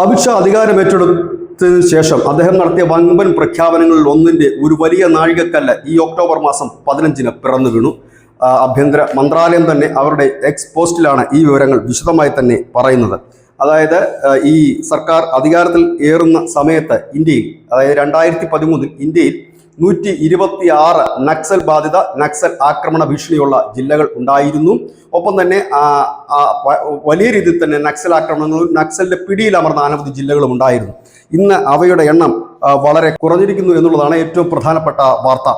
അമിത്ഷാ അധികാരം ഏറ്റെടുത്തതിനു ശേഷം അദ്ദേഹം നടത്തിയ വമ്പൻ പ്രഖ്യാപനങ്ങളിൽ ഒന്നിന്റെ ഒരു വലിയ നാഴികക്കല്ല് ഈ ഒക്ടോബർ മാസം 15-ന് പിറന്നു വീണു. ആഭ്യന്തര മന്ത്രാലയം തന്നെ അവരുടെ എക്സ് പോസ്റ്റിലാണ് ഈ വിവരങ്ങൾ വിശദമായി തന്നെ പറയുന്നത്. അതായത് ഈ സർക്കാർ അധികാരത്തിൽ ഏറുന്ന സമയത്ത് ഇന്ത്യയിൽ, അതായത് 2013 ഇന്ത്യയിൽ 126 നക്സൽ ബാധിത, നക്സൽ ആക്രമണ ഭീഷണിയുള്ള ജില്ലകൾ ഉണ്ടായിരുന്നു. ഒപ്പം തന്നെ വലിയ രീതിയിൽ തന്നെ നക്സൽ ആക്രമണങ്ങളും നക്സലിന്റെ പിടിയിലമർന്ന അനവധി ജില്ലകളും ഉണ്ടായിരുന്നു. ഇന്ന് അവയുടെ എണ്ണം വളരെ കുറഞ്ഞിരിക്കുന്നു എന്നുള്ളതാണ് ഏറ്റവും പ്രധാനപ്പെട്ട വാർത്ത.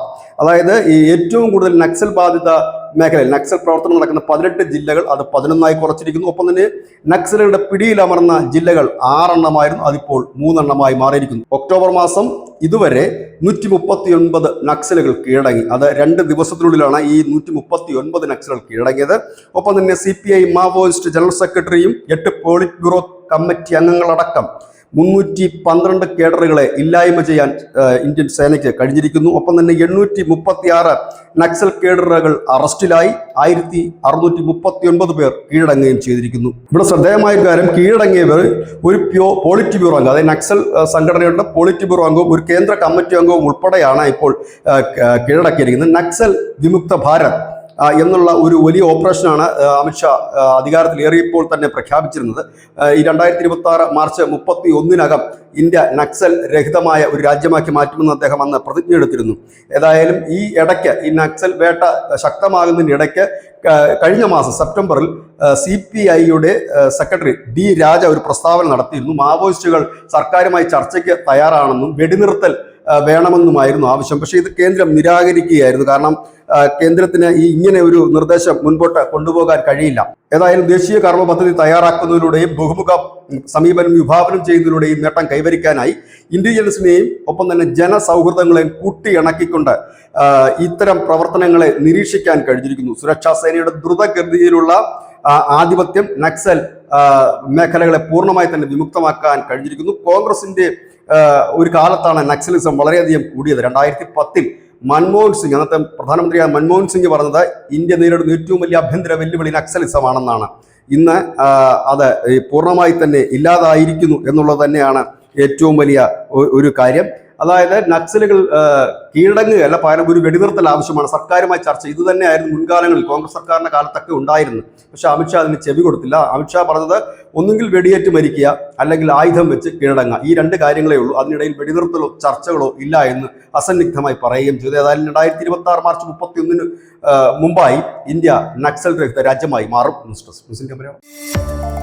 അതായത് ഈ ഏറ്റവും കൂടുതൽ നക്സൽ ബാധിത മേഖലയിൽ നക്സൽ പ്രവർത്തനം നടക്കുന്ന 18 ജില്ലകൾ അത് 11ആയി കുറച്ചിരിക്കുന്നു. ഒപ്പം തന്നെ നക്സലുകളുടെ പിടിയിലമർന്ന ജില്ലകൾ 6 എണ്ണമായിരുന്നു, അതിപ്പോൾ 3 എണ്ണമായി മാറിയിരിക്കുന്നു. ഒക്ടോബർ മാസം ഇതുവരെ 139 നക്സലുകൾ കീഴടങ്ങി. അത് 2 ദിവസത്തിനുള്ളിലാണ് ഈ 139 നക്സലുകൾ കീഴടങ്ങിയത്. ഒപ്പം തന്നെ CPI മാവോയിസ്റ്റ് ജനറൽ സെക്രട്ടറിയും 8 പോളിറ്റ് ബ്യൂറോ കമ്മിറ്റി അംഗങ്ങളടക്കം 312 കേഡറുകളെ ഇല്ലായ്മ ചെയ്യാൻ ഇന്ത്യൻ സേനയ്ക്ക് കഴിഞ്ഞിരിക്കുന്നു. ഒപ്പം തന്നെ 836 നക്സൽ കേഡറുകൾ അറസ്റ്റിലായി, 1639 പേർ കീഴടങ്ങുകയും ചെയ്തിരിക്കുന്നു. ഇവിടെ ശ്രദ്ധേയമായ കാര്യം, കീഴടങ്ങിയവർ ഒരു പോളിറ്റ് ബ്യൂറോ അംഗം, അതായത് നക്സൽ സംഘടനയുടെ പോളിറ്റ് ബ്യൂറോ അംഗവും ഒരു കേന്ദ്ര കമ്മിറ്റി അംഗവും ഉൾപ്പെടെയാണ് ഇപ്പോൾ കീഴടക്കിയിരിക്കുന്നത്. നക്സൽ വിമുക്ത ഭാരത് എന്നുള്ള ഒരു വലിയ ഓപ്പറേഷനാണ് അമിത്ഷാ അധികാരത്തിലേറിയപ്പോൾ തന്നെ പ്രഖ്യാപിച്ചിരുന്നത്. ഈ 2026 മാർച്ച് 31-നകം ഇന്ത്യ നക്സൽ രഹിതമായ ഒരു രാജ്യമാക്കി മാറ്റുമെന്ന് അദ്ദേഹം അന്ന് പ്രതിജ്ഞ എടുത്തിരുന്നു. ഏതായാലും ഈ ഇടയ്ക്ക്, ഈ നക്സൽ വേട്ട ശക്തമാകുന്നതിനിടയ്ക്ക് കഴിഞ്ഞ മാസം സെപ്റ്റംബറിൽ CPIയുടെ സെക്രട്ടറി D രാജ ഒരു പ്രസ്താവന നടത്തിയിരുന്നു. മാവോയിസ്റ്റുകൾ സർക്കാരുമായി ചർച്ചയ്ക്ക് തയ്യാറാണെന്നും വെടിനിർത്തൽ വേണമെന്നുമായിരുന്നു ആവശ്യം. പക്ഷേ ഇത് കേന്ദ്രം നിരാകരിക്കുകയായിരുന്നു. കാരണം കേന്ദ്രത്തിന് ഇങ്ങനെ ഒരു നിർദ്ദേശം മുൻപോട്ട് കൊണ്ടുപോകാൻ കഴിയില്ല. ഏതായാലും ദേശീയ കർമ്മ പദ്ധതി തയ്യാറാക്കുന്നതിലൂടെയും ബഹുമുഖ സമീപനം വിഭാവനം ചെയ്യുന്നതിലൂടെയും നേട്ടം കൈവരിക്കാനായി ഇന്റലിജൻസിനെയും ഒപ്പം തന്നെ ജനസൗഹൃദങ്ങളെയും കൂട്ടിയിണക്കിക്കൊണ്ട് ഇത്തരം പ്രവർത്തനങ്ങളെ നിരീക്ഷിക്കാൻ കഴിഞ്ഞിരിക്കുന്നു. സുരക്ഷാ സേനയുടെ ദ്രുതഗതിയിലുള്ള ആധിപത്യം നക്സൽ മേഖലകളെ പൂർണ്ണമായി തന്നെ വിമുക്തമാക്കാൻ കഴിഞ്ഞിരിക്കുന്നു. കോൺഗ്രസിന്റെ ഒരു കാലത്താണ് നക്സലിസം വളരെയധികം കൂടിയത്. 2010-ൽ മൻമോഹൻ സിംഗ്, അന്നത്തെ പ്രധാനമന്ത്രിയായ മൻമോഹൻ സിംഗ് പറഞ്ഞത് ഇന്ത്യ നേരിടുന്ന ഏറ്റവും വലിയ ആഭ്യന്തര വെല്ലുവിളി നക്സലിസമാണെന്നാണ്. ഇന്ന് അത് പൂർണ്ണമായി തന്നെ ഇല്ലാതായിരിക്കുന്നു എന്നുള്ളത് തന്നെയാണ് ഏറ്റവും വലിയ ഒരു കാര്യം. അതായത് നക്സലുകൾ കീഴടങ്ങുകയല്ല, പകരം ഒരു വെടിനിർത്തൽ ആവശ്യമാണ്, സർക്കാരുമായി ചർച്ച. ഇത് തന്നെയായിരുന്നു മുൻകാലങ്ങളിൽ കോൺഗ്രസ് സർക്കാരിന്റെ കാലത്തൊക്കെ ഉണ്ടായിരുന്നു. പക്ഷെ അമിത്ഷാ അതിന് ചെവി കൊടുത്തില്ല. അമിത്ഷാ പറഞ്ഞത് ഒന്നുകിൽ വെടിയേറ്റ് മരിക്കുക, അല്ലെങ്കിൽ ആയുധം വെച്ച് കീഴടങ്ങുക, ഈ 2 കാര്യങ്ങളേ ഉള്ളൂ. അതിനിടയിൽ വെടിനിർത്തലോ ചർച്ചകളോ ഇല്ല എന്ന് അസന്നിഗ്ധമായി പറയുകയും ചെയ്തു. ഏതായാലും 2026 മാർച്ച് 31-ന് മുമ്പായി ഇന്ത്യ നക്സൽ രഹിത രാജ്യമായി മാറും. News desk.